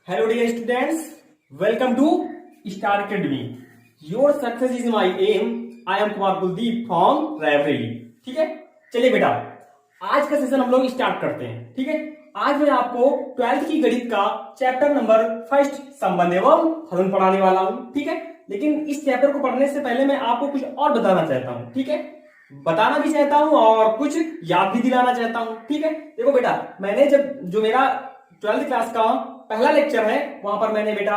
Hello dear students, welcome to Star Academy. Your success is my aim. I am Kumar Kuldeep from Raebareli. ठीक है, चलिए बेटा, आज का सेशन हम लोग स्टार्ट करते हैं. ठीक है, आज मैं आपको 12th की गणित का चैप्टर नंबर फर्स्ट संबंध एवं फलन पढ़ाने वाला हूं. ठीक है, लेकिन इस चैप्टर को पढ़ने से पहले मैं आपको कुछ और बताना चाहता हूं. ठीक है, बताना भी चाहता हूं और कुछ याद भी दिलाना चाहता हूं. ठीक है, देखो बेटा, मैंने जो मेरा 12th क्लास का पहला लेक्चर है वहां पर मैंने बेटा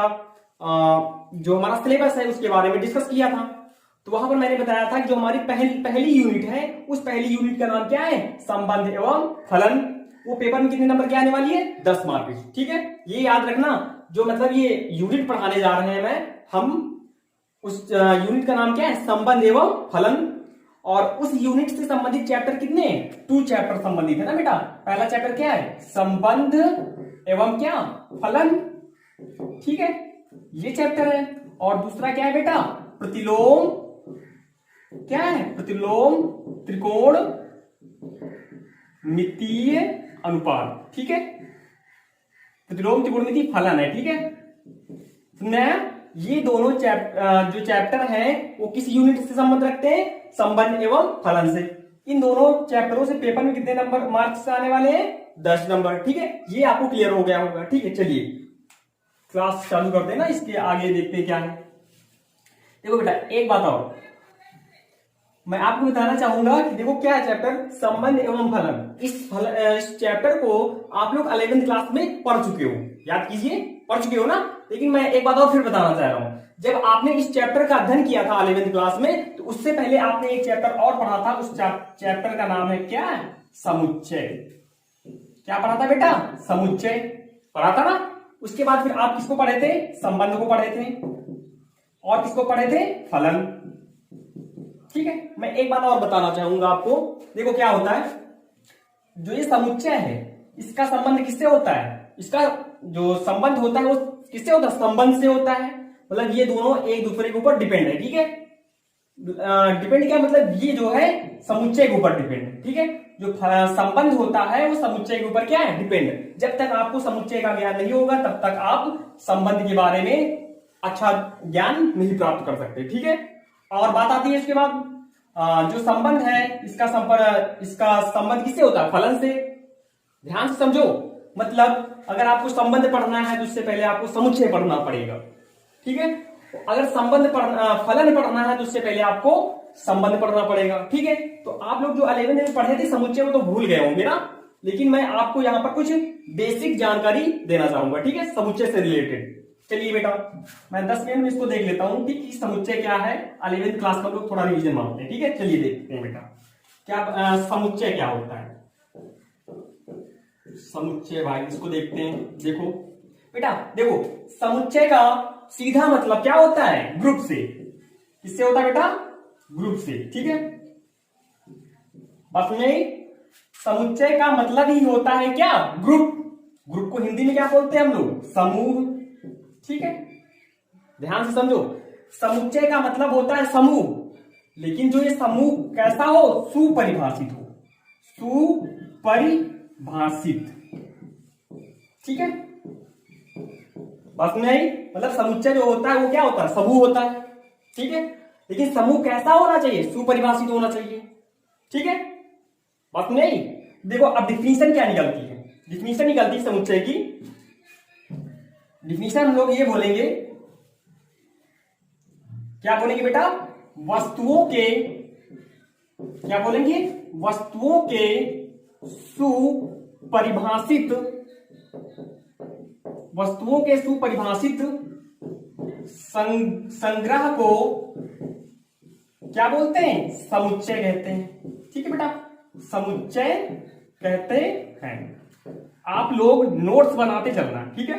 जो हमारा सिलेबस है उसके बारे में डिस्कस किया था. तो वहां पर मैंने बताया था कि जो हमारी पहली यूनिट है उस पहली यूनिट का नाम क्या है, संबंध एवं फलन. वो पेपर में कितने नंबर की आने वाली है, 10 मार्क की. ठीक है, ये याद रखना. जो मतलब ये यूनिट पढ़ाने जा रहे हैं हम उस यूनिट का नाम क्या है, संबंध एवं फलन. और उस यूनिट से संबंधित चैप्टर कितने, 2 चैप्टर संबंधित है ना बेटा. पहला चैप्टर क्या है, संबंध एवं क्या, फलन. ठीक है, ये चैप्टर है. और दूसरा क्या है बेटा, प्रतिलोम. क्या है, प्रतिलोम त्रिकोण मितीय अनुपात. ठीक है, प्रतिलोम त्रिकोणमितीय फलन है. ठीक है, ये दोनों जो चैप्टर हैं वो किस यूनिट से संबंध रखते हैं, संबंध एवं फलन से. इन दोनों चैप्टरों से पेपर में कितने नंबर मार्क्स आने वाले हैं, 10 नंबर. ठीक है, ये आपको क्लियर हो गया होगा. ठीक है, चलिए क्लास चालू करते हैं ना, इसके आगे देखते हैं क्या है. देखो बेटा, एक बात और मैं आपको बताना चाहूंगा कि देखो क्या है चैप्टर, संबंध एवं फलन. इस चैप्टर को आप लोग 11th क्लास में पढ़ चुके हो, याद कीजिए, पढ़ चुके हो ना. लेकिन मैं एक बात और फिर बताना चाह रहा हूं. जब आपने इस चैप्टर का अध्ययन किया था 11th क्लास में, तो उससे पहले आपने एक चैप्टर और पढ़ा था. उस चैप्टर का नाम है क्या, समुच्चय. क्या पढ़ा था बेटा, समुच्चय पढ़ा था ना. उसके बाद फिर आप किसको पढ़े थे, संबंध को पढ़े थे. और किसको पढ़े थे, फलन. ठीक है, मैं एक बात और बताना चाहूंगा आपको. देखो क्या होता है, जो ये समुच्चय है इसका संबंध किससे होता है, इसका जो संबंध होता है वो किससे होता है, संबंध से होता है. मतलब ये दोनों एक दूसरे के ऊपर डिपेंड है. ठीक है, डिपेंड क्या मतलब, ये जो है समुच्चय के ऊपर डिपेंड है. ठीक है, जो संबंध होता है वो समुच्चय के ऊपर क्या है, डिपेंड. जब तक आपको समुच्चय का ज्ञान नहीं होगा तब तक आप संबंध के बारे में अच्छा ज्ञान नहीं प्राप्त कर सकते. ठीक है, और बात आती है इसके बाद जो संबंध है इसका संबंध किससे होता है, फलन से. ध्यान से समझो. मतलब अगर आपको संबंध पढ़ना है तो उससे पहले आपको समुच्चय पढ़ना पड़ेगा. ठीक है, अगर फलन पढ़ना है तो उससे पहले आपको संबंध पढ़ना पड़ेगा. ठीक है, तो आप लोग जो 11th में पढ़े थे समुच्चय वो तो भूल गए होंगे ना. लेकिन मैं आपको यहाँ पर कुछ बेसिक जानकारी देना चाहूंगा. ठीक है, समुच्चय से रिलेटेड. चलिए बेटा, मैं 10 मिनट में इसको देख लेता हूं कि समुच्चय क्या है. 11th क्लास का लोग थोड़ा रिवीजन मांगते हैं. ठीक है, चलिए देखते हैं बेटा क्या समुच्चय क्या होता है. समुच्चय भाई इसको देखते हैं. देखो बेटा, देखो समुच्चय का सीधा मतलब क्या होता है, ग्रुप से. किससे होता है बेटा, ग्रुप से. ठीक है, बस में समुच्चय का मतलब ही होता है क्या, ग्रुप. ग्रुप को हिंदी में क्या बोलते हैं हम लोग, समूह. ठीक है, ध्यान से समझो. समुच्चय का मतलब होता है समूह, लेकिन जो ये समूह कैसा हो, सुपरिभाषित हो. सुपरिभाषित. ठीक है, बस नहीं, मतलब समुच्चय जो होता है वो क्या होता है, समूह होता है. ठीक है, लेकिन समूह कैसा होना चाहिए, सुपरिभाषित होना चाहिए. ठीक है, बस नहीं. देखो अब डिफिनीशन क्या निकलती है, डिफिनीशन निकलती है समुच्चय की. डिफिनीशन हम लोग ये बोलेंगे, क्या बोलेंगे बेटा, वस्तुओं के, क्या बोलेंगे, वस्तुओं के सुपरिभाषित, वस्तुओं के सुपरिभाषित संग्रह को क्या बोलते हैं, समुच्चय कहते हैं. ठीक है बेटा, समुच्चय कहते हैं. आप लोग नोट्स बनाते चलना. ठीक है,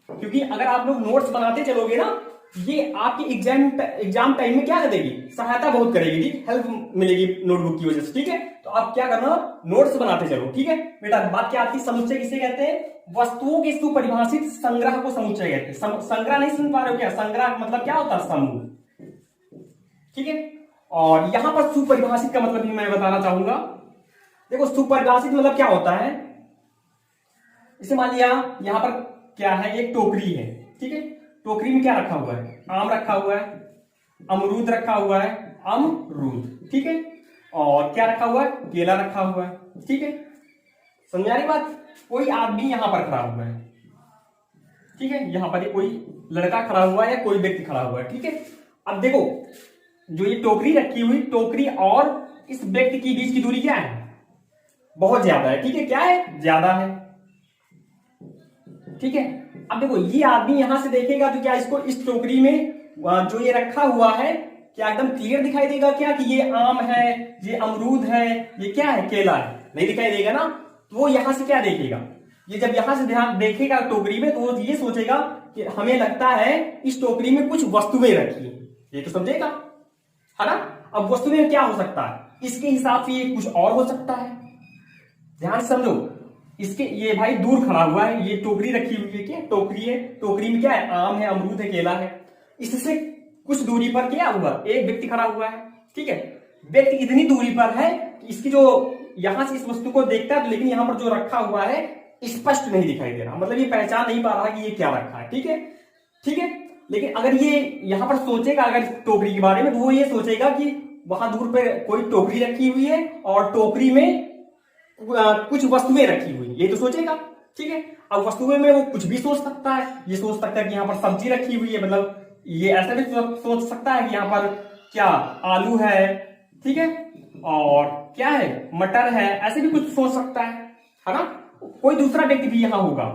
क्योंकि अगर आप लोग नोट्स बनाते चलोगे ना, ये आपकी एग्जाम टाइम में क्या करेगी, सहायता बहुत करेगी. ठीक, हेल्प मिलेगी नोटबुक की वजह से. ठीक है, तो आप क्या करना, नोट्स बनाते चलो. ठीक है बेटा, बात क्या आती है, समुच्चय किसे कहते हैं, वस्तुओं के सुपरिभाषित संग्रह को समुच्चय कहते हैं. संग्रह नहीं सुन पा रहे हो क्या, संग्रह मतलब क्या होता है, समूह. ठीक है, और यहां पर सुपरिभाषित का मतलब भी मैं बताना चाहूंगा. देखो सुपरिभाषित मतलब क्या होता है, इसे मान लिया यहां पर क्या है, एक टोकरी है, ठीक है। टोकरी में क्या रखा हुआ है, आम रखा हुआ है, अमरूद रखा हुआ है, अमरूद, ठीक है। और क्या रखा हुआ है, केला रखा हुआ है, ठीक है। समझ आ रही बात। कोई आदमी यहां पर खड़ा हुआ है, ठीक है, यहां पर कोई लड़का खड़ा हुआ है या कोई व्यक्ति खड़ा हुआ है, ठीक है। अब देखो जो ये टोकरी रखी हुई, टोकरी और इस व्यक्ति की बीच की दूरी क्या है, बहुत ज्यादा है, ठीक है। क्या है, ज्यादा है, ठीक है। अब देखो ये आदमी यहां से देखेगा तो क्या इसको इस टोकरी में जो ये रखा हुआ है क्या एकदम क्लियर दिखाई देगा क्या कि ये आम है, ये अमरूद है, ये क्या है, केला है, नहीं दिखाई देगा ना। तो वो यहां से क्या देखेगा, ये जब यहां से ध्यान देखेगा टोकरी में तो वो ये सोचेगा कि हमें लगता है इस टोकरी में कुछ वस्तुएं रखी है, ये तो समझेगा, है ना। अब वस्तुएं क्या हो सकता है, इसके हिसाब से ये कुछ और हो सकता है, ध्यान से समझो। इसके ये भाई दूर खड़ा हुआ है, ये टोकरी रखी हुई है, क्या टोकरी है, टोकरी में क्या है, आम है, अमरूद है, केला है। इससे कुछ दूरी पर क्या हुआ, एक व्यक्ति खड़ा हुआ है, ठीक है। व्यक्ति इतनी दूरी पर है कि इसकी जो यहां से इस वस्तु को देखता है, लेकिन यहां पर जो रखा हुआ है स्पष्ट नहीं दिखाई दे रहा, मतलब ये पहचान नहीं पा रहा कि ये क्या रखा है, ठीक है, ठीक है। लेकिन अगर ये यहां पर सोचेगा अगर टोकरी के बारे में, तो वो ये सोचेगा कि वहां दूर पे कोई टोकरी रखी हुई है और टोकरी में कुछ वस्तुएं रखी हुई, ये तो सोचेगा, ठीक है। अब वस्तुएं में वो कुछ भी सोच सकता है, ये सोच सकता है कि यहाँ पर सब्जी रखी हुई है, मतलब ये ऐसा भी सोच सकता है कि यहाँ पर क्या आलू है, ठीक है, और क्या है, मटर है, ऐसे भी कुछ सोच सकता है ना। कोई दूसरा व्यक्ति भी यहाँ होगा,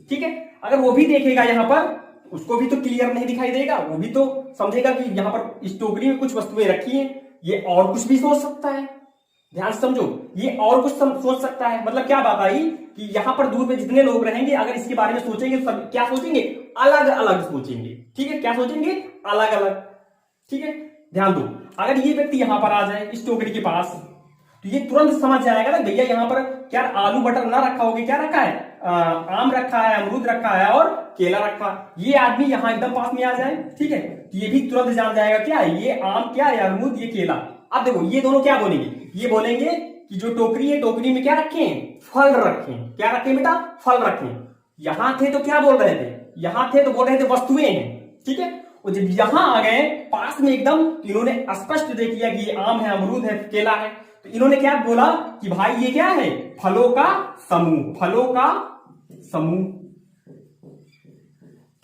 ठीक है। अगर वो भी देखेगा यहाँ पर, उसको भी तो क्लियर नहीं दिखाई देगा, वो भी तो समझेगा कि यहाँ पर इस टोकरी में कुछ वस्तुएं रखी हैं, ये और कुछ भी सोच सकता है, ध्यान से समझो, ये और कुछ सोच सकता है। मतलब क्या बात आई कि यहां पर दूर में जितने लोग रहेंगे अगर इसके बारे में सोचेंगे सब क्या सोचेंगे, अलग अलग सोचेंगे, ठीक है। क्या सोचेंगे, अलग अलग, ठीक है। ध्यान दो, अगर ये व्यक्ति यहां पर आ जाए इस टोकरी के पास, तो ये तुरंत समझ जाएगा ना भैया यहाँ पर क्या आलू मटर ना रखा होगा, क्या रखा है, आम रखा है, अमरूद रखा है और केला रखा। ये आदमी यहाँ एकदम पास में आ जाए, ठीक है, तो ये भी तुरंत जान जाएगा क्या है, ये आम, क्या है, अमरूद, ये केला। अब देखो ये दोनों क्या बोलेंगे, ये बोलेंगे कि जो टोकरी है, टोकरी में क्या रखे, फल रखे, क्या रखे बेटा, फल रखे। यहां थे तो क्या बोल रहे थे, यहां थे तो बोल रहे थे वस्तुएं हैं, ठीक है। और जब यहां आ गए पास में एकदम, तो इन्होंने स्पष्ट देख लिया कि ये आम है, अमरूद है, केला है। तो इन्होंने क्या बोला कि भाई ये क्या है, फलों का समूह, फलों का समूह,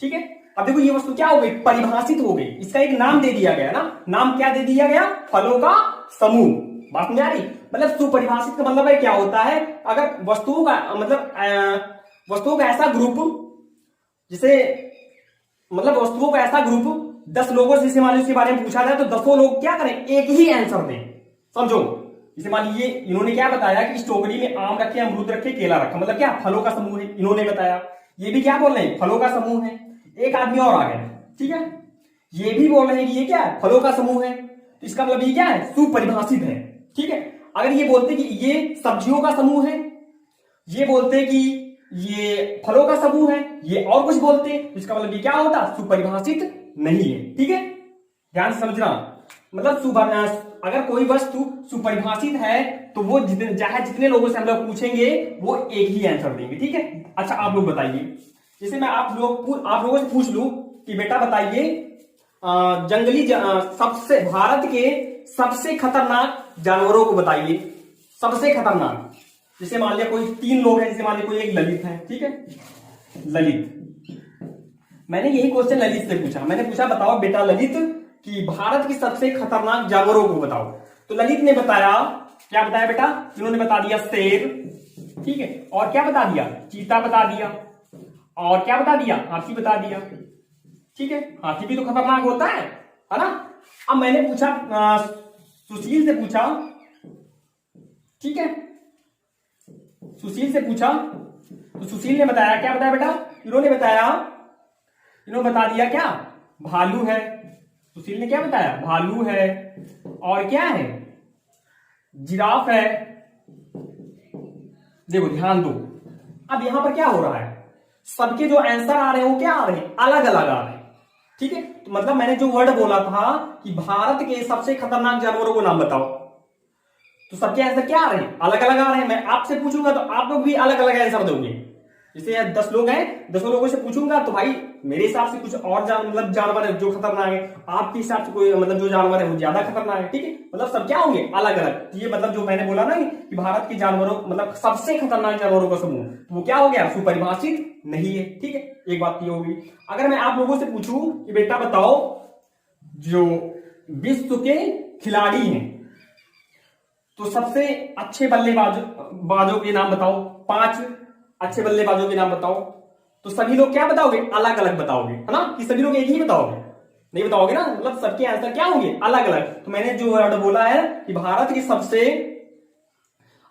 ठीक है। अब देखो ये वस्तु क्या हो गई, परिभाषित हो गई, इसका एक नाम दे दिया गया ना। नाम क्या दे दिया गया, फलों का समूह। बात समझ आ रही, मतलब सुपरिभाषित का मतलब है क्या होता है, अगर वस्तुओं का मतलब वस्तुओं का ऐसा ग्रुप, जिसे मतलब वस्तुओं का ऐसा ग्रुप 10 लोगों से मान लीजिए उसके बारे में पूछा जाए तो 10 लोग क्या करें, एक ही आंसर दें, समझो। जैसे मान लीजिए इन्होंने क्या बताया कि इस टोकरी में आम रखे, अमरूद रखे, केला रखा, मतलब क्या, फलों का समूह है, इन्होंने बताया। ये भी क्या बोल रहे हैं, फलों का समूह है। एक आदमी और आ गया, ठीक है, ये भी बोल रहे हैं कि ये क्या है, फलों का समूह है। तो इसका मतलब ये क्या है, सुपरिभाषित है, ठीक है। अगर ये बोलते कि ये सब्जियों का समूह है, ये बोलते कि ये फलों का समूह है, ये और कुछ बोलते, तो इसका मतलब ये क्या होता, सुपरिभाषित नहीं है, ठीक है। ध्यान से समझना, मतलब अगर कोई वस्तु सुपरिभाषित है तो वो जितने लोगों से हम लोग पूछेंगे वो एक ही आंसर देंगे, ठीक है। अच्छा आप लोग बताइए, जैसे मैं आप लोगों से पूछ लूं कि बेटा बताइए जंगली सबसे भारत के सबसे खतरनाक जानवरों को बताइए, सबसे खतरनाक। जैसे मान लिया कोई 3 लोग हैं, जैसे मान लिया कोई एक ललित है, ठीक है, ललित। मैंने यही क्वेश्चन ललित से पूछा, मैंने पूछा बताओ बेटा ललित कि भारत के सबसे खतरनाक जानवरों को बताओ। तो ललित ने बताया, क्या बताया बेटा, इन्होंने बता दिया शेर, ठीक है, और क्या बता दिया, चीता बता दिया, और क्या बता दिया, हाथी बता दिया, ठीक है। हाथी भी तो खतरनाक होता है ना। अब मैंने पूछा सुशील से पूछा, ठीक है, सुशील से पूछा तो सुशील ने बताया, क्या बताया बेटा, इन्होंने बता दिया क्या, भालू है। सुशील ने क्या बताया, भालू है, और क्या है, जिराफ है। देखो ध्यान दो, अब यहां पर क्या हो रहा है, सबके जो आंसर आ रहे हैं वो क्या आ रहे हैं, अलग अलग आ रहे हैं, ठीक है। तो मतलब मैंने जो वर्ड बोला था कि भारत के सबसे खतरनाक जानवरों को नाम बताओ, तो सबके आंसर क्या आ रहे हैं, अलग अलग आ रहे हैं। मैं आपसे पूछूंगा तो आप लोग भी अलग अलग आंसर दोगे, जैसे 10 लोग हैं, 10 लोगों से पूछूंगा तो भाई मेरे हिसाब से कुछ और मतलब जानवर है जो खतरनाक है, आपके हिसाब से कोई मतलब जो जानवर है वो ज्यादा खतरनाक है, ठीक है। मतलब सब क्या होंगे, अलग अलग। ये मतलब जो मैंने बोला ना कि भारत के जानवरों मतलब सबसे खतरनाक जानवरों का समूह, तो वो क्या हो गया, सुपरिभाषित नहीं है, ठीक है। एक बात ये होगी। अगर मैं आप लोगों से पूछूं कि बेटा बताओ जो विश्व के खिलाड़ी हैं तो सबसे अच्छे बाजों के नाम बताओ, 5 अच्छे बल्लेबाजों के नाम बताओ, तो सभी लोग क्या बताओगे, अलग अलग बताओगे, है ना, कि सभी लोग एक ही बताओगे, नहीं बताओगे ना, मतलब सबके आंसर क्या होंगे, अलग अलग। तो मैंने जो वर्ड बोला है कि भारत के सबसे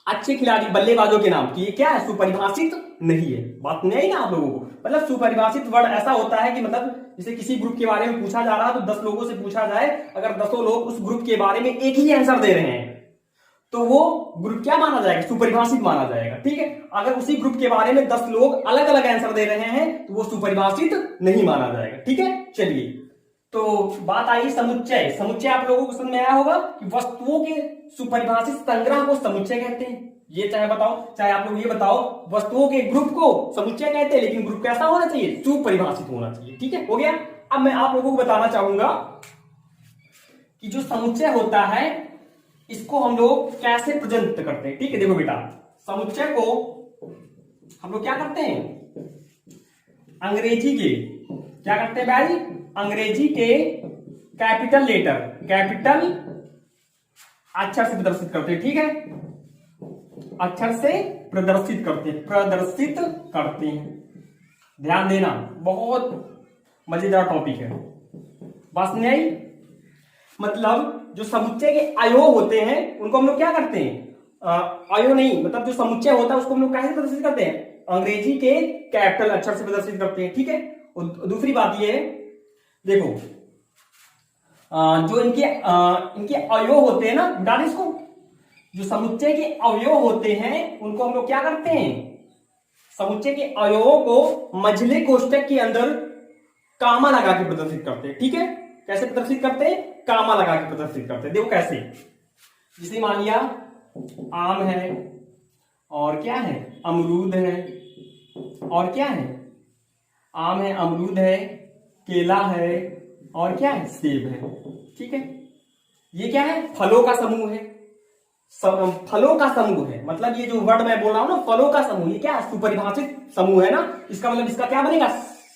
अच्छे खिलाड़ी बल्लेबाजों के नाम, कि ये क्या है, सुपरिभाषित नहीं है। बात नहीं आई ना आप लोगों को। मतलब सुपरिभाषित वर्ड ऐसा होता है कि मतलब जैसे किसी ग्रुप के बारे में पूछा जा रहा है तो 10 लोगों से पूछा जाए, अगर 10 लोग उस ग्रुप के बारे में एक ही आंसर दे रहे हैं तो वो ग्रुप क्या माना जाएगा, सुपरिभाषित माना जाएगा, ठीक है। अगर उसी ग्रुप के बारे में 10 लोग अलग अलग आंसर दे रहे हैं तो वो सुपरिभाषित नहीं माना जाएगा, ठीक है। चलिए, तो बात आई समुच्चय। समुच्चय आप लोगों को समझ में आया होगा कि वस्तुओं के सुपरिभाषित संग्रह को समुच्चय कहते हैं। ये चाहे बताओ, चाहे आप लोग ये बताओ, वस्तुओं के ग्रुप को समुच्चय कहते हैं, लेकिन ग्रुप कैसा होना चाहिए, सुपरिभाषित होना चाहिए, ठीक है। हो गया। अब मैं आप लोगों को बताना चाहूंगा कि जो समुच्चय होता है इसको हम लोग कैसे प्रेजेंट करते हैं, ठीक है। देखो बेटा, समुच्चय को हम लोग क्या करते हैं, अंग्रेजी के क्या करते हैं भाई, अंग्रेजी के कैपिटल लेटर, कैपिटल अक्षर से प्रदर्शित करते हैं, ठीक है। अक्षर से प्रदर्शित करते हैं, प्रदर्शित करते हैं। ध्यान देना, बहुत मजेदार टॉपिक है। बात नहीं आई। मतलब जो समुच्चय के अवयव होते हैं उनको हम लोग क्या करते हैं, अवयव नहीं, मतलब जो समुच्चय होता है उसको हम लोग कैसे प्रदर्शित करते हैं, अंग्रेजी के कैपिटल अक्षर से प्रदर्शित करते हैं, ठीक है। और दूसरी बात ये है, देखो जो इनके अवयव होते हैं ना, बता दें इसको, जो समुच्चय के अवयव होते हैं उनको हम लोग क्या करते हैं, समुच्चय के अवयवों को मझले कोष्टक के अंदर कामा लगा के प्रदर्शित करते हैं, ठीक है। कैसे प्रदर्शित करते हैं, कामा लगा के प्रदर्शित करते हैं। देखो कैसे, जिसे मान लिया आम है, और क्या है, अमरूद है, और क्या है, आम है, अमरूद है, केला है, और क्या है, सेब है, ठीक है। ये क्या है, फलों का समूह है, फलों का समूह है। मतलब ये जो वर्ड मैं बोल रहा हूं ना, फलों का समूह, ये क्या है, सुपरिभाषित समूह है ना। इसका मतलब इसका क्या बनेगा,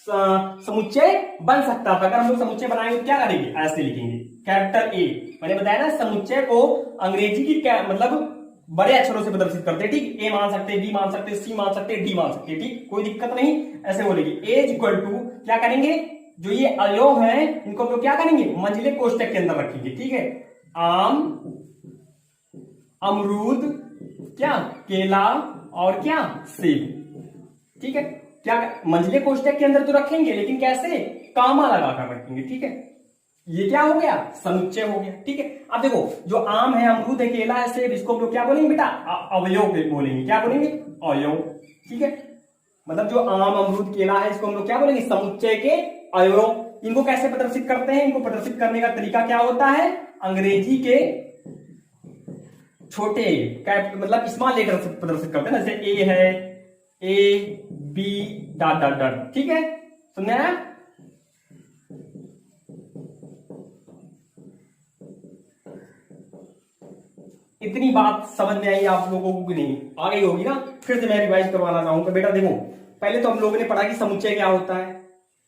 समुच्चय बन सकता था। अगर हम लोग समुच्चय बनाएंगे तो क्या करेंगे, ऐसे लिखेंगे, कैपिटल ए। मैंने बताया ना, समुच्चय को अंग्रेजी की मतलब बड़े अक्षरों से प्रदर्शित करते हैं, ठीक। ए मान सकते, बी मान सकते, सी मान सकते, डी मान सकते, ठीक, कोई दिक्कत नहीं, ऐसे बोलेंगे। ए इक्वल टू क्या करेंगे, जो ये अवयव है इनको हम लोग क्या करेंगे, मंझले कोष्टक के अंदर रखेंगे, ठीक है। आम, अमरूद, क्या, केला, और क्या, सेब, ठीक है। क्या मंझले कोष्टक के अंदर तो रखेंगे, लेकिन कैसे, कामा लगाकर रखेंगे, ठीक है। ये क्या हो गया, समुच्चय हो गया, ठीक है। अब देखो, जो आम है, अमरूद है, केला है, सेब, इसको हम लोग क्या बोलेंगे बेटा, अवयव बोलेंगे, क्या बोलेंगे, अवयव, ठीक है। मतलब जो आम, अमरूद, केला है, इसको हम लोग क्या बोलेंगे, समुच्चय के अवयव। इनको कैसे प्रदर्शित करते हैं, इनको प्रदर्शित करने का तरीका क्या होता है, अंग्रेजी के छोटे मतलब स्मॉल लेटर से प्रदर्शित करते हैं, जैसे ए है, A B dot dot dot, ठीक है। सुनने आया। इतनी बात समझ में आई आप लोगों को कि नहीं, आ गई होगी ना। फिर से मैं रिवाइज करवाना चाहूंगा बेटा। देखो, पहले तो हम लोगों ने पढ़ा कि समुच्चय क्या होता है।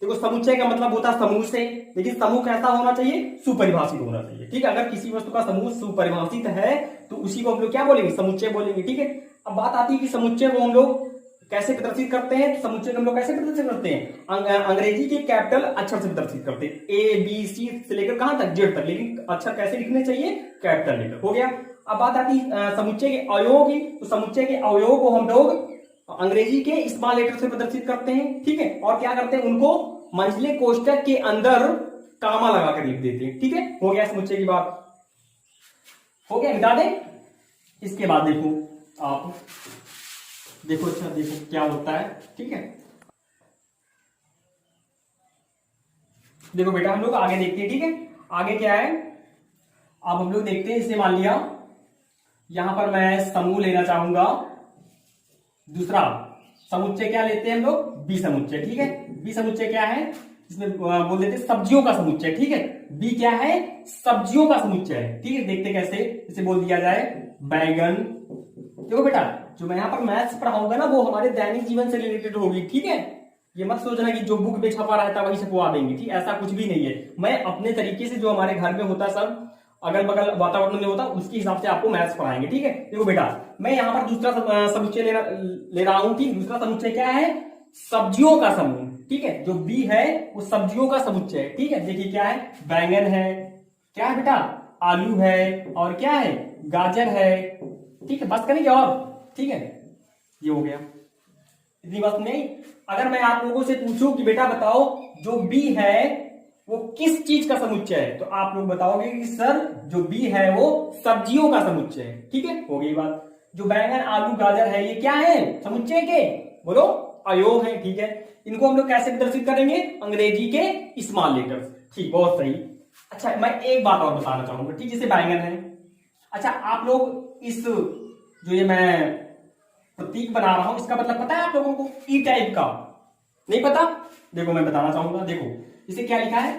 देखो, समुच्चय का मतलब होता है समूह से, लेकिन समूह कैसा होना चाहिए, सुपरिभाषित होना चाहिए, ठीक है। अगर किसी वस्तु का समूह सुपरिभाषित है तो उसी को हम लोग क्या बोलेंगे, समुच्चय बोलेंगे, ठीक है। अब बात आती है कि समुच्चय को हम लोग कैसे प्रदर्शित करते हैं, तो समुच्चय को हम लोग कैसे प्रदर्शित करते हैं, अंग्रेजी के कैपिटल अक्षर से प्रदर्शित करते हैं, ए बी सी से लेकर कहां तक, जेड तक, लेकिन अक्षर कैसे लिखने चाहिए, कैपिटल लेकर। हो गया। अब बात आती है समुच्चय के अवयवों की, तो समुच्चय के अवयवों को हम लोग अंग्रेजी के स्मॉल लेटर से प्रदर्शित करते हैं, ठीक है। और क्या करते हैं, उनको मंझले कोष्टक के अंदर कामा लगाकर लिख देते हैं, ठीक है। हो गया समुच्चय की बात, हो गया, मिटा दें। इसके बाद देखो आप, देखो, अच्छा देखो क्या होता है, ठीक है। देखो बेटा, हम लोग आगे देखते हैं, ठीक है। आगे क्या है, अब हम लोग देखते हैं। इसे मान लिया, यहां पर मैं समूह लेना चाहूंगा, दूसरा समुच्चय क्या लेते हैं हम लोग, बी समुच्चय। ठीक है, बी समुच्चय क्या है, इसमें बोल देते हैं सब्जियों का समुच्चय। ठीक है, बी क्या है, सब्जियों का समुच्चय है। ठीक है, देखते कैसे, इसे बोल दिया जाए बैगन। देखो बेटा, जो मैं यहाँ पर मैथ्स पढ़ाऊंगा ना वो हमारे दैनिक जीवन से रिलेटेड होगी। ठीक है, ये मत सोचना कि जो बुक में छपा रहता है वही छपवा देंगे। ठीक, ऐसा कुछ भी नहीं है। मैं अपने तरीके से जो हमारे घर में होता सब अगल बगल वातावरण में होता उसके हिसाब से आपको मैथ्स पढ़ाएंगे। ठीक है, देखो बेटा, मैं यहाँ पर दूसरा समुच्चय ले रहा हूँ। ठीक, दूसरा समुच्चय क्या है, सब्जियों का समूह। ठीक है, जो बी है वो सब्जियों का समुच्चय है। ठीक है, देखिए क्या है, बैंगन है, क्या है बेटा, आलू है, और क्या है, गाजर है। ठीक है, बस करेंगे और, ठीक है, ये हो गया, इतनी बात नहीं। अगर मैं आप लोगों से पूछूं कि बेटा बताओ जो बी है वो किस चीज का समुच्चय है, तो आप लोग बताओगे कि सर जो बी है वो सब्जियों का समुच्चय है। ठीक है, हो गई बात। जो बैंगन आलू गाजर है ये क्या है, समुच्चय के, बोलो, अवयव है। ठीक है, इनको हम लोग कैसे प्रदर्शित करेंगे, अंग्रेजी के स्मॉल लेटर्स। ठीक, बहुत सही। अच्छा, मैं एक बात और बताना चाहूंगा। ठीक, जैसे बैंगन है, अच्छा आप लोग इस जो ये मैं प्रतीक बना रहा हूं इसका मतलब पता है आप लोगों को, ई टाइप का, नहीं पता? देखो मैं बताना चाहूंगा। देखो इसे क्या लिखा है,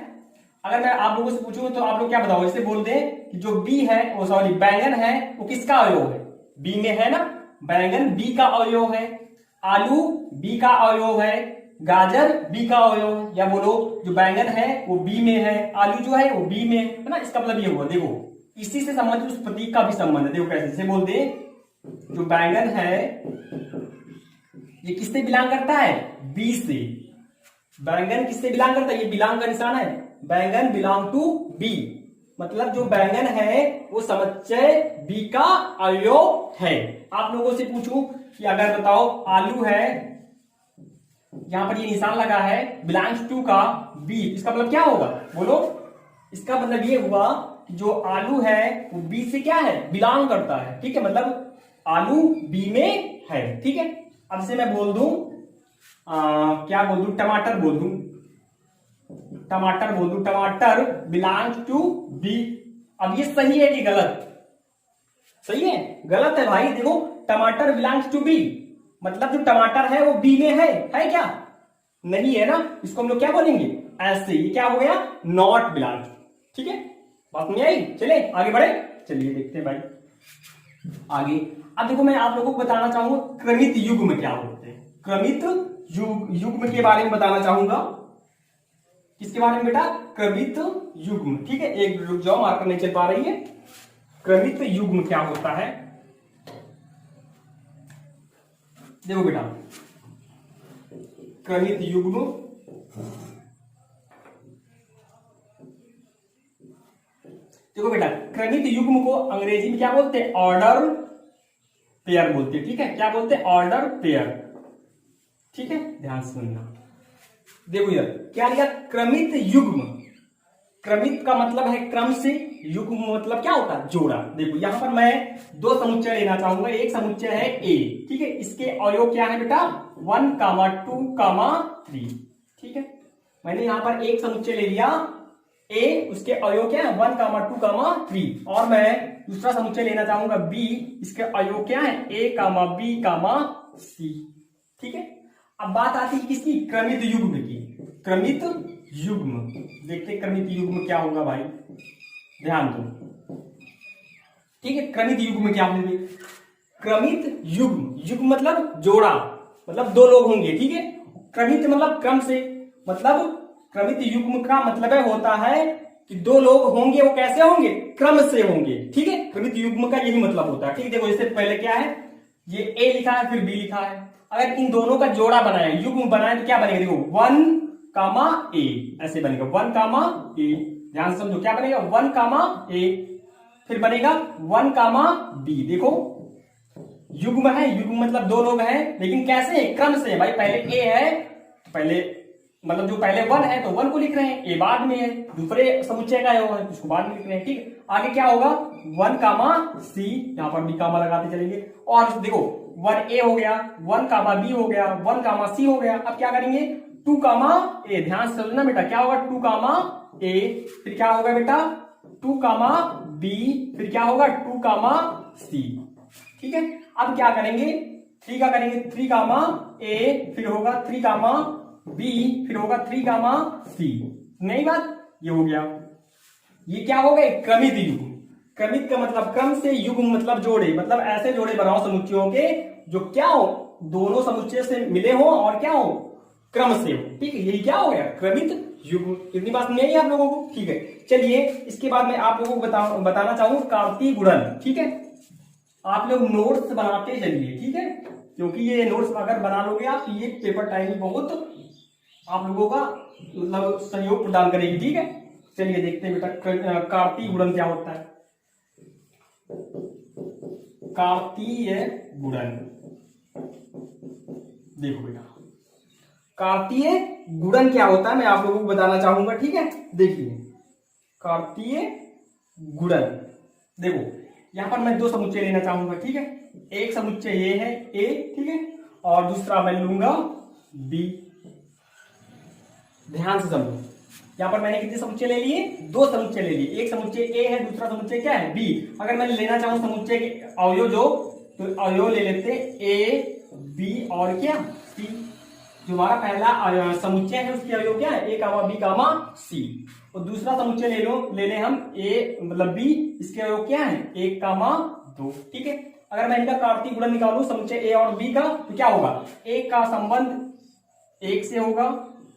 अगर मैं आप लोगों से पूछूं तो आप लोग क्या बताओगे, इसे बोल दे कि जो बी है वो सॉरी बैंगन है वो किसका अवयव है, बी में है ना, बैंगन बी का अवयव है, आलू बी का अवयव है, गाजर बी का अवयव है। या बोलो जो बैंगन है वो बी में है, आलू जो है वो बी में है ना। इसका मतलब ये हुआ, देखो इसी से संबंधित उस प्रतीक का भी संबंध है। देखो कैसे, जैसे बोल दे जो बैंगन है ये किससे बिलोंग करता है, बी से। बैंगन किससे बिलोंग करता है, ये बिलोंग का निशान है, बैंगन बिलोंग टू बी, मतलब जो बैंगन है वो समुच्चय बी का अवयव है। आप लोगों से पूछूं कि अगर बताओ आलू है, यहां पर ये निशान लगा है बिलोंग्स टू का बी, इसका मतलब क्या होगा, बोलो? इसका मतलब ये हुआ कि जो आलू है वो बी से क्या है, बिलोंग करता है। ठीक है, मतलब आलू बी में है। ठीक है, अब से मैं बोल दूं क्या बोल दूं, टमाटर बोल दूं, टमाटर बोल दूं, टमाटर बिलोंग्स टू बी। अब ये सही है कि गलत, सही है, गलत है भाई। देखो टमाटर बिलोंग्स टू बी, मतलब जो टमाटर है वो बी में है क्या, नहीं है ना, इसको हम लोग क्या बोलेंगे, ऐसे। ये क्या हो गया, नॉट बिलोंग। ठीक है, बात नहीं आई, चले आगे बढ़े, चलिए देखते हैं भाई आगे। अब देखो मैं आप लोगों को बताना चाहूंगा क्रमित युग्म क्या होते हैं, क्रमित युग्म के बारे में बताना चाहूंगा। किसके बारे में बेटा, क्रमित युग्म। ठीक है, एक रुक जाओ, मार्कर नहीं चल पा रही है। क्रमित युग्म क्या होता है, देखो बेटा क्रमित युग्म, देखो बेटा क्रमित युग्म को अंग्रेजी में क्या बोलते हैं, ऑर्डर पेयर बोलते हैं। ठीक है, क्या बोलते हैं, ऑर्डर पेयर। ठीक है, ध्यान से सुनना। देखो यार क्या लिखा, क्रमित युग्म, क्रमित का मतलब है क्रम से, युग्म मतलब क्या होता है, जोड़ा। देखो यहां पर मैं दो समुच्चय लेना चाहूंगा, एक समुच्चय है ए। ठीक है, इसके अवयव क्या है बेटा, 1, 2, 3। ठीक है, मैंने यहां पर एक समुच्चय ले लिया ए, उसके अवयव क्या है, 1, 2, 3। और मैं दूसरा समुच्चय लेना चाहूंगा बी, इसके अवयव क्या है, ए, बी, सी। ठीक है, अब बात आती है किसकी, क्रमित युग्म की। क्रमित युग्म, देखते क्रमित युग्म क्या होगा भाई, ध्यान दो। ठीक है, क्रमित युग्म क्या होंगे, क्रमित युग्म, युग्म मतलब जोड़ा, मतलब दो लोग होंगे। ठीक है, क्रमित मतलब क्रम से, मतलब क्रमित युग्म का मतलब होता है कि दो लोग होंगे, वो कैसे होंगे, क्रम से होंगे। ठीक है, क्रमित युग्म का यही मतलब होता है। ठीक है, देखो जैसे पहले क्या है, ये ए लिखा है फिर बी लिखा है, अगर इन दोनों का जोड़ा बनाया, युग्म बनाए तो क्या बनेगा, देखो 1, ए, ऐसे बनेगा 1, ए। ध्यान समझो क्या बनेगा, 1, ए, फिर बनेगा 1, बी। देखो युग्म है, युग्म मतलब दो लोग हैं, लेकिन कैसे है, क्रम से। भाई पहले ए है, पहले मतलब जो पहले 1 है तो 1 को लिख रहे हैं, ए बाद में है, दूसरे समुच्चय का है उसको बाद में लिख रहे हैं। ठीक, आगे क्या होगा, 1, सी, यहां पर भी कामा लगाते चलेंगे। और देखो 1 ए हो गया, 1, बी हो गया, 1, सी हो गया। अब क्या करेंगे, 2, ए, ध्यान से समझना बेटा, क्या होगा 2, ए, फिर क्या होगा बेटा 2, बी, फिर क्या होगा 2, सी। ठीक है, अब क्या करेंगे, 3 का करेंगे 3 कामा ए, फिर होगा 3 कामा बी, फिर होगा 3 कामा सी। नहीं बात, ये हो गया। ये क्या हो गए? क्रमित युग्म। क्रमित का मतलब क्रम से, युग्म मतलब जोड़े, मतलब ऐसे जोड़े बनाओ समुच्चयों के जो क्या हो, दोनों समुच्चय से मिले हो और क्या हो, क्रम से हो। ठीक है, यही क्या हो गया? क्रमित युग्म। इतनी बात नहीं है आप लोगों को? ठीक है, चलिए इसके बाद में आप लोगों को बताना चाहूंगा कार्तीय गुणन। ठीक है, आप लोग नोट्स बनाते चलिए, ठीक है, क्योंकि ये नोट्स अगर बना लोगे आप, ये पेपर टाइम में बहुत आप लोगों का मतलब सहयोग प्रदान करेगी। ठीक है, चलिए देखते हैं बेटा कार्तीय गुणन क्या होता है। कार्तीय गुणन, देखो बेटा कार्तीय गुणन क्या होता है मैं आप लोगों को बताना चाहूंगा। ठीक है, देखिए कार्तीय गुणन, देखो यहां पर मैं 2 समुच्चय लेना चाहूंगा। ठीक है, एक समुच्चय ये है ए, ठीक है, और दूसरा मैं लूंगा बी। ध्यान से समझो, यहां पर मैंने कितने समुच्चय ले लिए? 2 समुच्चय ले लिए। एक समुच्चय ए है, दूसरा समुच्चय क्या है? बी। अगर मैं लेना चाहूं समुच्चय के अवयव जो, तो अवयव ले लेते ए, बी और क्या सी। जो हमारा पहला समुच्चय है उसके अवयव क्या है? ए कामा बी कामा सी। और दूसरा समुच्चय ले ले हम ए मतलब बी, इसके अवयव क्या है? 1 कामा 2। ठीक है, अगर मैं इनका कार्तीय गुणन निकालूं समुच्चय ए और बी का, तो क्या होगा? एक का संबंध 1 से होगा,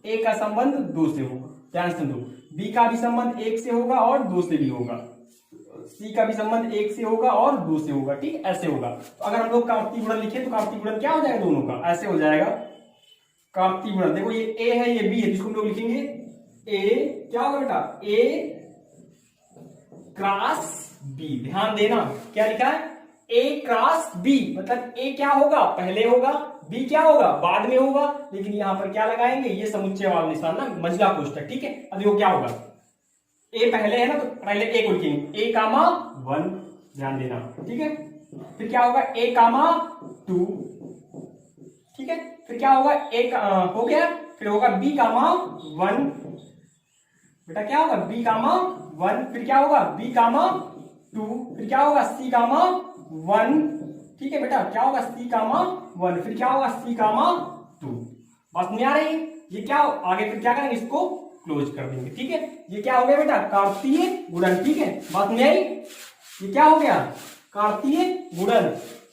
ए का संबंध 2 से होगा। ध्यान से समझो, बी का भी संबंध 1 से होगा और 2 से भी होगा, सी का भी संबंध 1 से होगा और 2 से होगा। ठीक, ऐसे होगा। तो अगर हम लोग कार्तीय गुणन लिखे तो कार्तीय गुणन क्या हो जाएगा? दोनों का ऐसे हो जाएगा कार्तीय गुणन। देखो ये ए है, ये बी है, जिसको हम लोग लिखेंगे ए, क्या होगा बेटा? ए क्रॉस बी। ध्यान देना, क्या लिखा है? ए क्रॉस बी, मतलब ए क्या होगा? पहले होगा, बी क्या होगा? बाद में होगा। लेकिन यहां पर क्या लगाएंगे? ये समुच्चय वाला निशान ना, मंझला कोष्ठक। ठीक है, अब देखो क्या होगा, ए पहले है ना, तो पहले ए को लिखेंगे ए कामा 1। ध्यान देना, ठीक है, फिर क्या होगा? ए कामा 2। ठीक है, फिर क्या होगा? एक हो गया, फिर होगा बी कामा 1। बेटा क्या होगा? बी कामा 1, फिर क्या होगा? बी कामा 2, फिर क्या होगा? सी कामा 1। ठीक है बेटा, क्या होगा? सी कामा 1, फिर क्या होगा? सी कामा 2। बात नहीं आ रही? ये क्या आगे फिर क्या करेंगे? इसको क्लोज कर देंगे। ठीक है, ये क्या हो गया बेटा? कार्तीय गुणन। ठीक है, बात नहीं आई? ये क्या हो गया? कार्तीय गुणन।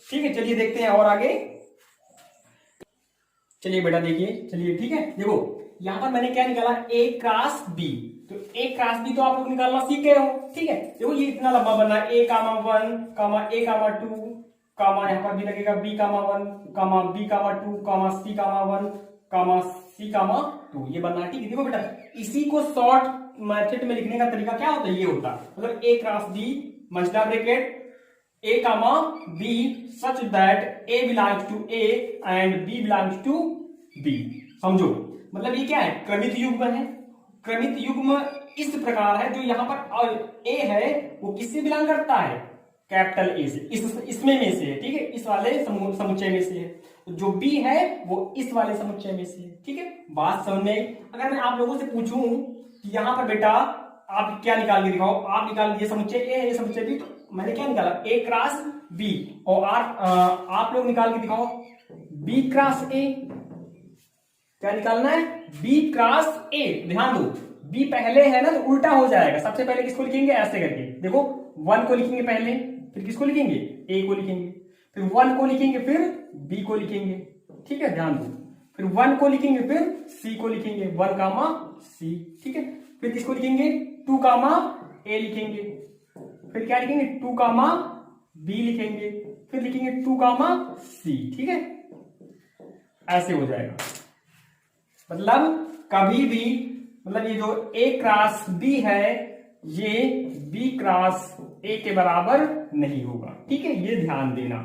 ठीक है, चलिए देखते हैं और आगे। चलिए बेटा देखिए, चलिए ठीक है, देखो यहां पर मैंने क्या निकाला? ए क्रॉस बी। तो ए क्रॉस बी तो आप लोग निकालना सीख गए हो। ठीक है, देखो ये इतना लंबा बना है, ए कामा 1 कामा ए कामा 2 कामा, यहां पर भी लगेगा बी कामा 1 कामा बी कामा 2 कामा सी कामा 1 कामा सी कामा 2, ये बनना है। ठीक है, देखो बेटा इसी को शॉर्ट मेथड में लिखने का तरीका क्या होता है? ये होता है, मतलब ए क्रॉस बी मंझला bracket A comma B such that A belongs to A and B belongs to B। समझो, मतलब ये क्या है? क्रमित युग्म है। क्रमित युग्म इस प्रकार है, जो यहाँ पर A है वो किससे बिलोंग करता है? कैपिटल ए से, इसमें में से है। ठीक है, इस वाले समुच्चय में से है। जो B है वो इस वाले समुच्चय में से है। ठीक है, बात समझ में आई? अगर मैं आप लोगों से पूछूं कि यहाँ पर बेटा आप क्या निकाल के दिखाओ, आप निकाल दिए समुच्चय ए है, ये समुच्चय बी, तो मैंने क्या निकाला? ए क्रॉस बी। और आप लोग निकाल के दिखाओ बी क्रॉस ए। क्या निकालना है? B cross A. ध्यान दो, बी पहले है ना, तो उल्टा हो जाएगा। सबसे पहले किसको लिखेंगे? ऐसे करके देखो, 1 को लिखेंगे पहले, फिर किसको लिखेंगे? ए को लिखेंगे, फिर 1 को लिखेंगे, फिर बी को लिखेंगे। ठीक है, ध्यान दो, फिर 1 को लिखेंगे, फिर सी को लिखेंगे, 1 कामा सी। ठीक है, फिर किसको लिखेंगे? 2 कामा ए लिखेंगे, फिर क्या लिखेंगे? 2 कामा बी लिखेंगे, फिर लिखेंगे 2 कामा सी। ठीक है, ऐसे हो जाएगा। मतलब कभी भी, मतलब ये जो ए क्रॉस बी है ये बी क्रॉस ए के बराबर नहीं होगा। ठीक है, ये ध्यान देना।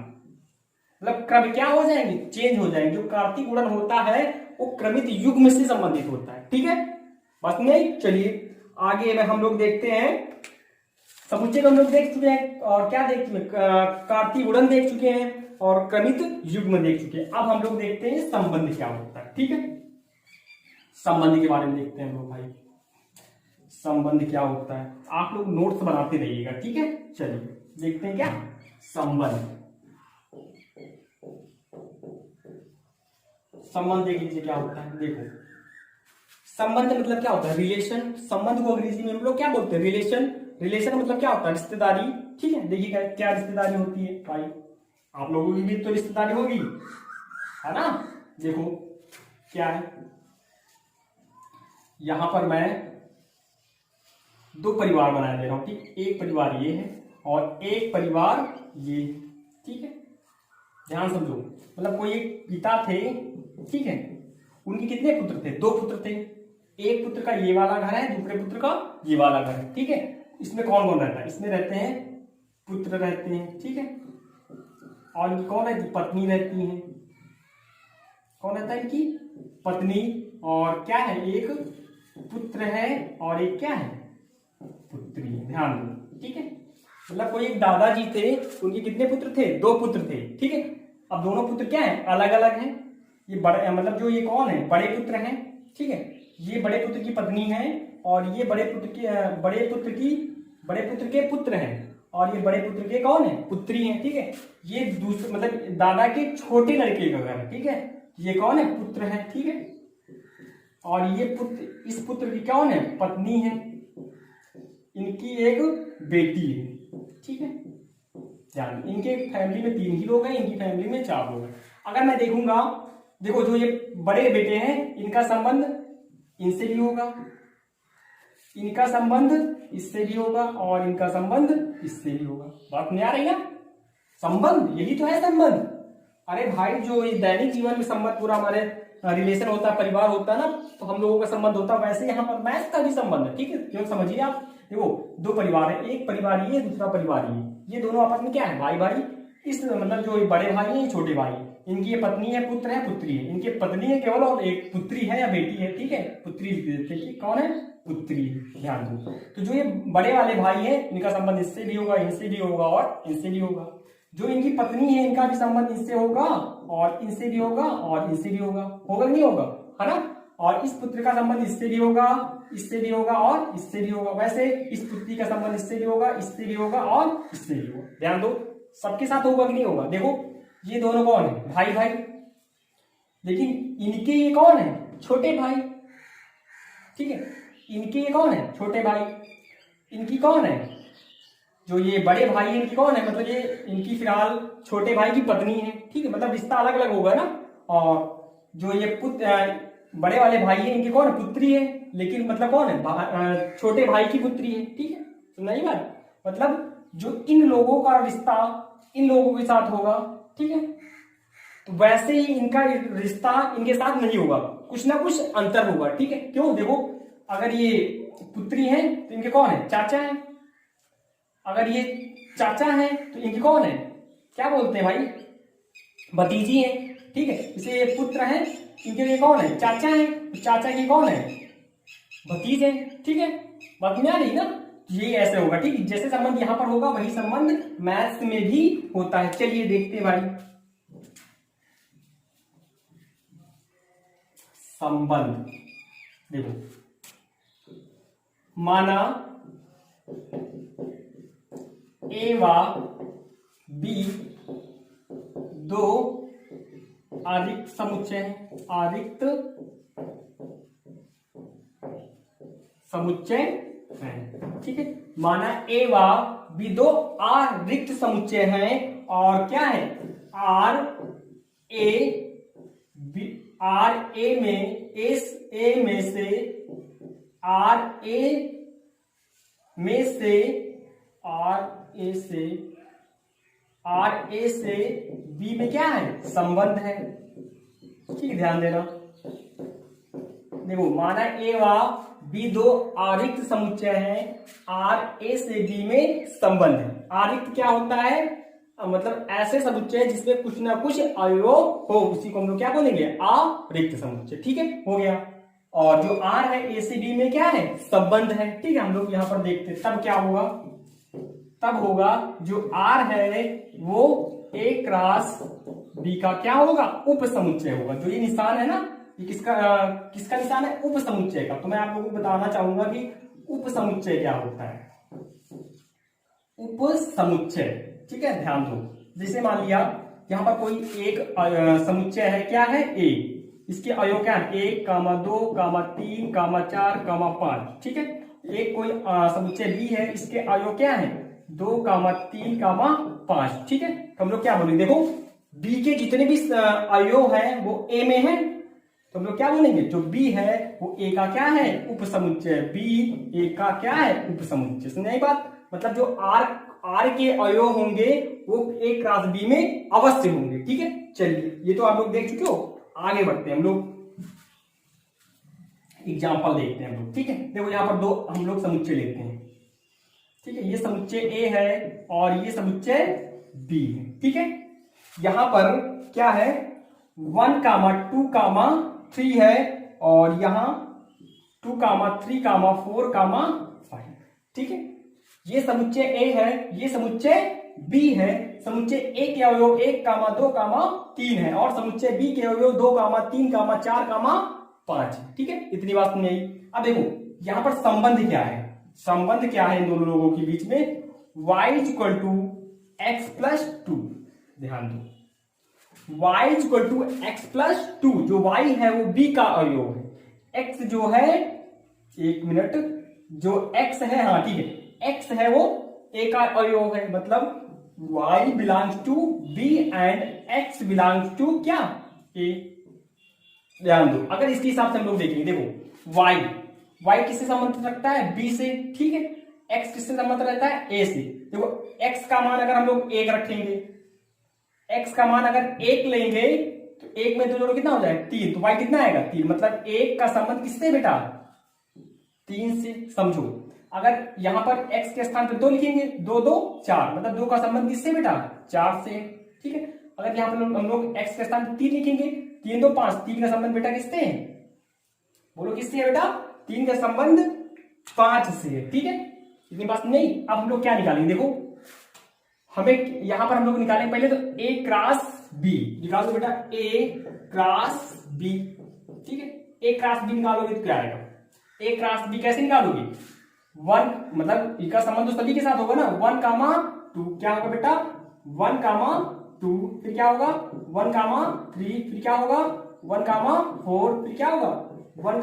मतलब क्रम क्या हो जाएंगे? चेंज हो जाएंगे। जो कार्तीय गुणन होता है वो क्रमित युग्म से संबंधित होता है। ठीक है, बस नहीं। चलिए आगे में हम लोग देखते हैं, समुच्चय को हम लोग देख चुके हैं, और क्या देख चुके हैं? कार्तीय गुणन देख चुके हैं और क्रमित युग्म देख चुके हैं। अब हम लोग देखते हैं संबंध क्या होता है। ठीक है, संबंध के बारे में देखते हैं हम लोग भाई, संबंध क्या होता है। आप लोग नोट्स बनाते रहिएगा। ठीक है, चलिए देखते हैं क्या संबंध। संबंध देख लीजिए क्या होता है। देखो संबंध मतलब क्या होता है, रिलेशन। संबंध को अंग्रेजी में हम लोग क्या बोलते हैं, रिलेशन। रिलेशन मतलब क्या होता है, रिश्तेदारी। ठीक है, देखिए क्या रिश्तेदारी होती है भाई, आप लोगों की भी तो रिश्तेदारी होगी, है ना। देखो क्या है, यहां पर मैं दो परिवार बनाए दे रहा हूं। ठीक, एक परिवार ये है और एक परिवार ये। ठीक है, ध्यान समझो, मतलब कोई एक पिता थे, ठीक है, उनके कितने पुत्र थे, दो पुत्र थे। एक पुत्र का ये वाला घर है, दूसरे पुत्र का ये वाला घर है। ठीक है, इसमें कौन कौन रहता है, इसमें रहते हैं पुत्र रहते हैं। ठीक है, और इनकी कौन रहती, पत्नी रहती है। कौन रहता है, इनकी पत्नी, और क्या है, एक पुत्र है और एक क्या है, पुत्री है। ध्यान दो, ठीक है, मतलब कोई एक दादाजी थे, उनके कितने पुत्र थे, दो पुत्र थे। ठीक है, अब दोनों पुत्र क्या है, अलग अलग हैं। ये बड़े मतलब जो ये कौन है, बड़े पुत्र हैं। ठीक है, ये बड़े पुत्र की पत्नी है और ये बड़े पुत्र के पुत्र हैं, और ये बड़े पुत्र के कौन है, पुत्री हैं। ठीक है, ये दूसरे मतलब दादा के छोटे लड़के का घर है। ठीक है, ये कौन है, पुत्र है। ठीक है, और ये पुत्र, इस पुत्र की कौन है, पत्नी है, इनकी एक बेटी है। ठीक है, ध्यान, इनके फैमिली में 3 ही लोग हैं, इनकी फैमिली में 4 लोग हैं। अगर मैं देखूंगा, देखो जो ये बड़े बेटे हैं, इनका संबंध इनसे भी होगा, इनका संबंध इससे भी होगा, और इनका संबंध इससे भी होगा। बात नहीं आ रही ना, संबंध यही तो है संबंध। अरे भाई, जो ये दैनिक जीवन में संबंध पूरा हमारे रिलेशन होता है, परिवार होता है ना, तो हम लोगों का संबंध होता है, वैसे यहाँ पर मैथ का भी संबंध है। ठीक है, क्यों, समझिए आप। देखो दो परिवार है, एक परिवार ये, दूसरा परिवार ये दोनों आपस में क्या है, भाई भाई। इस मतलब जो बड़े भाई है, ये छोटे भाई, इनकी ये पत्नी है, पुत्र है, पुत्री है। इनके पत्नी है केवल, और एक पुत्री है या बेटी है। ठीक है, पुत्री लिख देते हैं, कौन है, पुत्री। ध्यान दो, तो जो ये बड़े वाले भाई है, इनका संबंध इससे भी होगा, इनसे भी होगा और इनसे भी होगा। जो इनकी पत्नी है, इनका भी संबंध इससे होगा और इनसे भी होगा और इनसे भी होगा। होगा नहीं होगा, है ना। और इस पुत्र का संबंध इससे भी होगा, इससे भी होगा और इससे भी होगा। वैसे इस पुत्री का संबंध इससे भी होगा, इससे भी होगा और इससे भी होगा। ध्यान दो, सबके साथ होगा कि नहीं होगा। देखो ये दोनों कौन है, भाई भाई, लेकिन इनके ये कौन है, छोटे भाई। ठीक है, इनके ये कौन है, छोटे भाई। इनकी कौन है, जो ये बड़े भाई है, इनकी कौन है, मतलब ये इनकी फिलहाल छोटे भाई की पत्नी है। ठीक है, मतलब रिश्ता अलग अलग होगा ना। और जो ये बड़े वाले भाई है, इनकी कौन है, पुत्री है, लेकिन मतलब कौन है, छोटे भाई की पुत्री है। ठीक है, सुना ये बात, मतलब जो इन लोगों का रिश्ता इन लोगों के साथ होगा, ठीक है, तो वैसे ही इनका रिश्ता इनके साथ नहीं होगा, कुछ ना कुछ अंतर होगा। ठीक है, क्यों, देखो अगर ये पुत्री है तो इनके कौन है, चाचा है। अगर ये चाचा है तो इनकी कौन है, क्या बोलते हैं भाई, भतीजी है। ठीक है, इसे ये पुत्र है, इनके लिए कौन है, चाचा है, तो चाचा की कौन है, भतीज है। ठीक है, बात नहीं आ रही ना, ये ऐसे होगा। ठीक है, जैसे संबंध यहां पर होगा, वही संबंध मैथ्स में भी होता है। चलिए देखते हैं भाई, संबंध। देखो माना ए व बी दो आरिक्त समुच्चय है। ठीक है, माना ए व बी दो आरिक्त समुच्चय हैं, और क्या है, आर ए में आर ए से बी में क्या है, संबंध है। ठीक, ध्यान देना। देखो माना ए व बी दो आरिक्त समुच्चय है, आर ए से बी में संबंध है। आरिक्त क्या होता है, मतलब ऐसे समुच्चय जिसमें कुछ ना कुछ अवयव हो, उसी को हम लोग क्या बोलेंगे, आरिक्त समुच्चय। ठीक है, हो गया। और जो आर है ए से बी में क्या है, संबंध है। ठीक है, हम लोग यहां पर देखते हैं, तब क्या होगा, तब होगा जो आर है वो ए क्रॉस बी का क्या होगा, उप समुच्चय होगा। जो ये निशान है ना, ये किसका निशान है, उप समुच्चय का। तो मैं आप लोगों को बताना चाहूंगा कि उप समुच्चय क्या होता है, उप समुच्चय। ठीक है, ध्यान दो, जैसे मान लिया यहां पर कोई एक समुच्चय है, क्या है, ए। इसके अवयव क्या है 1, 2, 3, 4, 5। ठीक है, एक कोई समुच्चय बी है, इसके अवयव क्या है 2, 3, 5। ठीक है, तो हम लोग क्या बोलेंगे, देखो बी के जितने भी अवयव है वो ए में है, तो हम लोग क्या बोलेंगे, जो बी है वो ए का क्या है उप समुच्चय, बी ए का क्या है उप समुच्चय। समझ आई बात, मतलब जो आर के अवयव होंगे वो ए क्रॉस बी में अवश्य होंगे। ठीक है, चलिए ये तो आप लोग देख चुके हो, आगे बढ़ते हैं हम लोग, एग्जाम्पल देखते हैं हम लोग। ठीक है, देखो यहाँ पर दो हम लोग समुच्चय लेते हैं। ठीक है, ये समुच्चय ए है और ये समुच्चय बी है। ठीक है, यहां पर क्या है 1, 2, 3 है और यहां 2, 3, 4, 5। ठीक है, ये समुच्चय ए है, ये समुच्चय बी है। समुच्चय ए के अवयव 1, 2, 3 है और समुच्चय बी के अवयव 2, 3, 4, 5। ठीक है, इतनी बात समझ आई। अब देखो यहां पर संबंध क्या है, संबंध क्या है इन दोनों लोगों के बीच में, y = x+2। ध्यान दो, y = x+2, जो y है वो b का अवयव है, x जो है, एक मिनट, जो x है, हाँ ठीक है, x है वो a का अवयव है, मतलब y belongs to b and x belongs to क्या a। ध्यान दो, अगर इसके हिसाब से हम लोग देखेंगे, देखो y किससे संबंधित रखता है b से। ठीक है, x किससे संबंधित रहता है a से। देखो x का मान अगर हम लोग 1 रखेंगे, x का मान अगर 1 लेंगे तो 1 में 2 जोड़ो कितना हो जाएगा 3, तो y कितना आएगा 3, मतलब 1 का संबंध किससे बेटा 3 से। समझो, अगर यहां पर x के स्थान पर 2 लिखेंगे, 2, 2, 4, मतलब 2 का संबंध किससे बेटा 4 से। ठीक है, अगर यहां पर हम लोग x के स्थान पर 3 लिखेंगे, 3, 2, 5, 3 का संबंध बेटा किससे है, बोलो किससे है बेटा, 3 का संबंध 5 से है। ठीक है, इतनी बात नहीं। अब हम लोग क्या निकालेंगे, देखो हमें यहां पर हम लोग निकालेंगे पहले तो a क्रॉस b, निकाल दो बेटा a क्रॉस b। ठीक है, a क्रॉस b निकालोगे तो क्या आएगा, a क्रॉस b कैसे निकालोगे, 1, मतलब इसका संबंध तो सभी के साथ होगा ना, 1, 2, क्या होगा बेटा 1, 2, फिर क्या होगा 1, 3, फिर क्या होगा 1, 4, फिर क्या होगा 1,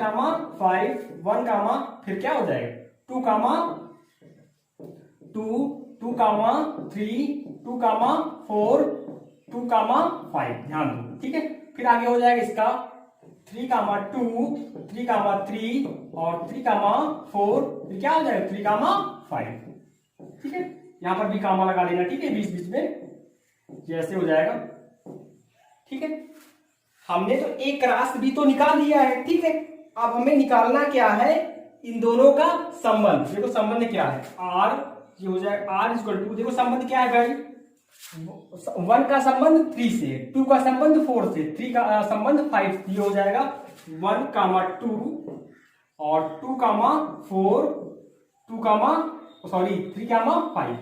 5, 1, फिर क्या हो जाएगा 2, 2, 3, 2, 4, 2, 5। ध्यान दो, ठीक है, फिर आगे हो जाएगा इसका 3, 2, 3, 3 और 3, 4, फिर क्या हो जाएगा 3, 5। ठीक है, यहां पर भी कामा लगा देना। ठीक है, बीच बीच में जैसे हो जाएगा। ठीक है, हमने तो एक क्रॉस भी तो निकाल दिया है। ठीक है, अब हमें निकालना क्या है, इन दोनों का संबंध। देखो संबंध क्या है, r, ये हो जाएगा r = देखो संबंध क्या है भाई, 1 का संबंध 3 से, 2 का संबंध 4 से, 3 का संबंध 5 से। ये हो जाएगा 1, 2 और 2, 4, 3, 5।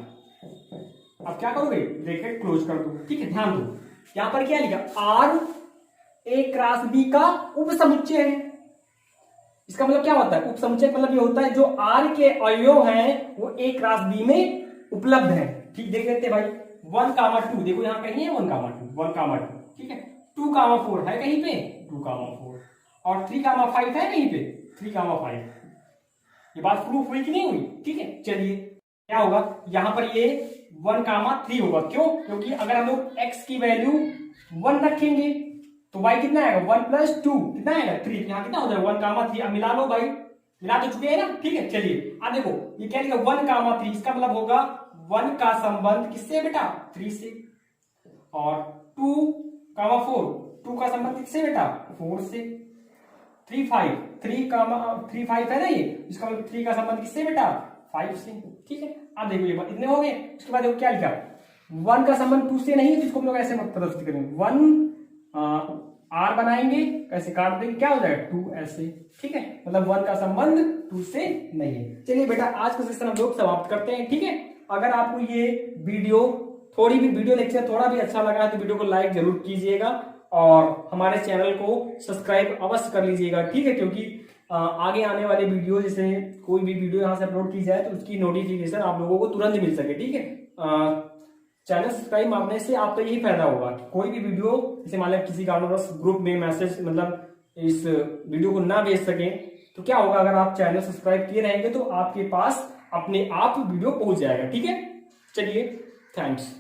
अब क्या करोगे, ब्रैकेट क्लोज कर दो। ठीक है, ध्यान दो, यहां पर क्या लिखा, r a क्रॉस b का उप समुच्चय है। इसका मतलब क्या होता है, उप समुच्चय मतलब ये होता है जो r के अवयव हैं वो a क्रॉस b में उपलब्ध है। ठीक, देख लेते भाई 1, 2, देखो यहां कहीं है 1, 2, 1, 2, ठीक है, 2, 4 है कहीं पे 2, 4 और 3, 5 है कहीं पे 3, 5। ये बात प्रूफ हुई कि नहीं हुई। ठीक है, चलिए क्या होगा, यहां पर ये 1, 3 होगा। क्यों, क्योंकि अगर हम लोग x की वैल्यू 1 रखेंगे तो y कितना आएगा 1 + 2 कितना आएगा 3, यहाँ कितना हो जाएगा 1, 3। अब मिला लो भाई, मिला तो चुके हैं ना। ठीक है, चलिए अब देखो ये क्या लिखा 1, 3, इसका मतलब होगा 1 का संबंध किससे बेटा 3 से, और 2, 4, 2 का संबंध किससे बेटा 4 से, 3, 5, 3, 5 है ना ये, इसका मतलब 3 का संबंध किससे बेटा 5 से। ठीक है, अब देखो ये इतने हो गए। उसके बाद देखो क्या लिखा, 1 का संबंध 2 से नहीं है तो इसको हम लोग ऐसे प्रदर्शित करेंगे, 1 r बनाएंगे, कैसे काट देंगे, क्या हो जाएगा 2 ऐसे। ठीक है, मतलब 1 का संबंध 2 से नहीं है। चलिए बेटा आज का सेशन हम लोग समाप्त करते हैं। ठीक है, अगर आपको ये वीडियो थोड़ी भी वीडियो लेक्चर थोड़ा भी अच्छा लगा है तो वीडियो को लाइक जरूर कीजिएगा और हमारे चैनल को सब्सक्राइब अवश्य कर लीजिएगा। ठीक है, क्योंकि आगे आने वाले वीडियो, जैसे कोई भी वीडियो यहाँ से अपलोड की जाए तो उसकी नोटिफिकेशन आप लोगों को तुरंत मिल सके। ठीक है, चैनल सब्सक्राइब मारने से आपका यही फायदा होगा कि कोई भी वीडियो, जैसे मान लो किसी कारणवश ग्रुप में मैसेज मतलब इस वीडियो को ना भेज सके तो क्या होगा, अगर आप चैनल सब्सक्राइब किए रहेंगे तो आपके पास अपने आप वीडियो पहुंच जाएगा। ठीक है, चलिए, थैंक्स।